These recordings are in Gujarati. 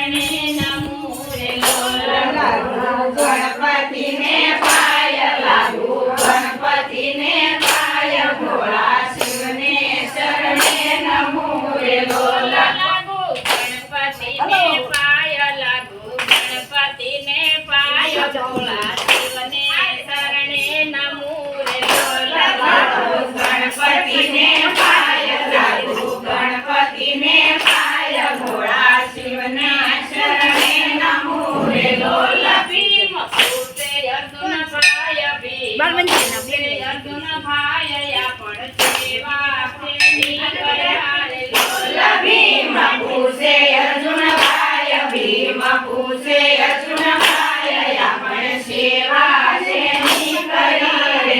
શરણે નમો રે ગણપતિને પાય લાગુ ગણપતિને પાય ભોળા શિવને શરણે નમો રે લાગુ ગણપતિને પાય લાગુ ગણપતિને પાય ભોળા શિવને શરણે નમો રે ગણપતિને પાય લાગુ ગણપતિને પાય ભોળા શિવને શરણે નમો રે ભીમ પૂતે અર્જુન ભાય ભીમ અર્જુન ભાય પણ સેવા પ્રેમી કર્યા રે ભીમ પૂતે અર્જુન ભાય ભીમ પૂતે અર્જુન ભાય પણ સેવા પ્રેમી કર્યા રે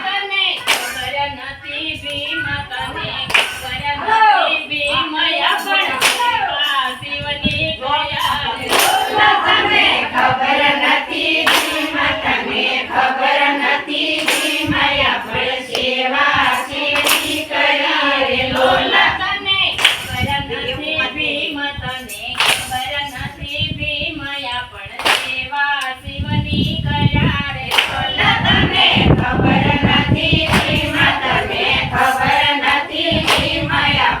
તને ખબર નથી ભીમ તને ખબર નથી ભીમ પણ શિવની ગયા રે તને ખબર નથી ભીમ તને ખબર નથી ભીમ પણ સેવા શિવની કર્યા રે તને ખબર નથી ભીમ તને ખબર નથી ભીમ પણ સેવા શિવની કર્યા રે તને ખબર નથી ભીમ તને ખબર નથી ભીમ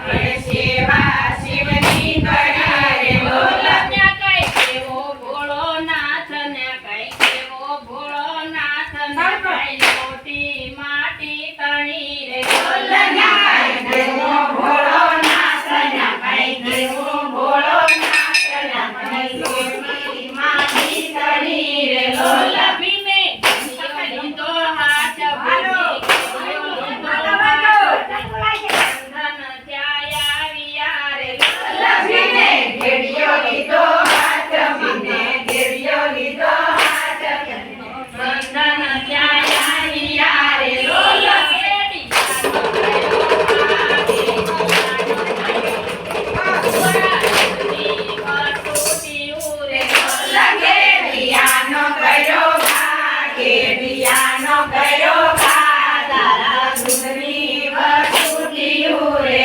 પણ સેવા શિવની કર્યા રે ત્યાં કઈ કેવો ભોળો નાથ ને કઈ કેવો ભોળો નાથ ને કઈ લોટી માટી તણી રે કેવો ભોળો નાથ ને કઈ કેવો ભોળો નાથ ને કઈ લોટી માટી તણી રે ભીમે લીધો હાથ ભીમે ઘેડિયો લીધો હાથ ભીમે ઘેડિયો લીધો હાથ બંધન ત્યાં આવ્યા રે ઘેડિયાનો કર્યો ઘા ઘેડિયાનો કર્યો ઘા તારા સુંદરી વસુટિયું રે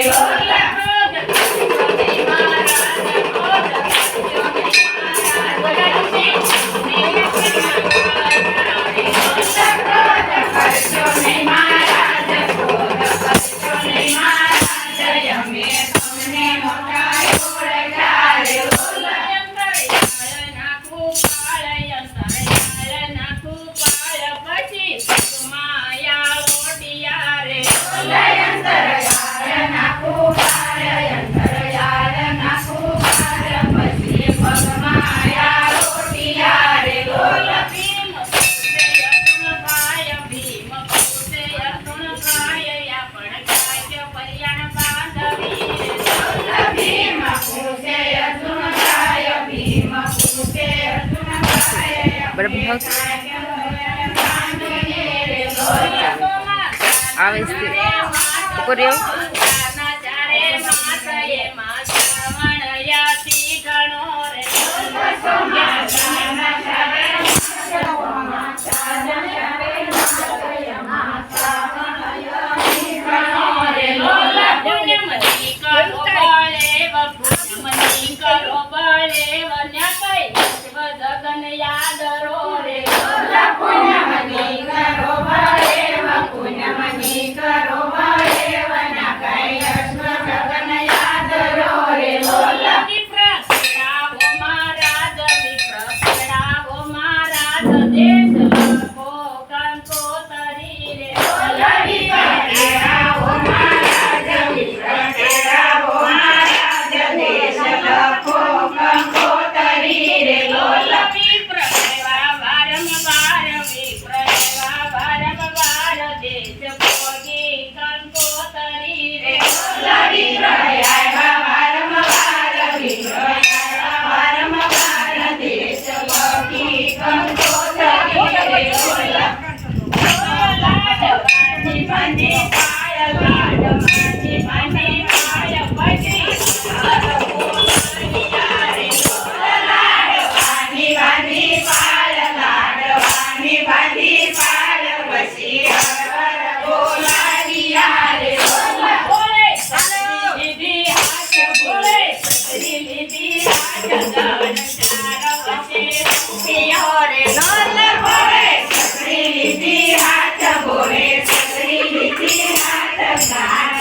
જગન ચાર વચ્ચે સુખીઓ રે લોલ ભરે છત્રી લીધી હાથ ભોરે છત્રી લીધી હાથ ચાર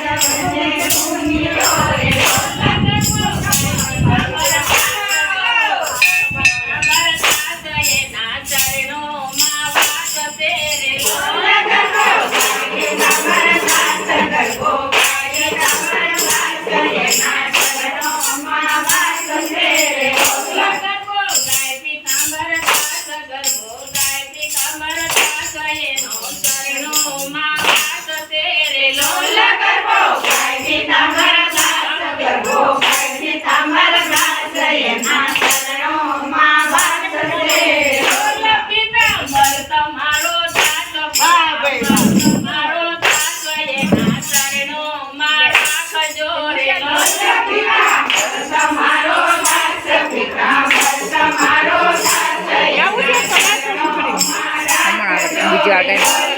વચ્ચે સુખીઓ રે બીજું આગળ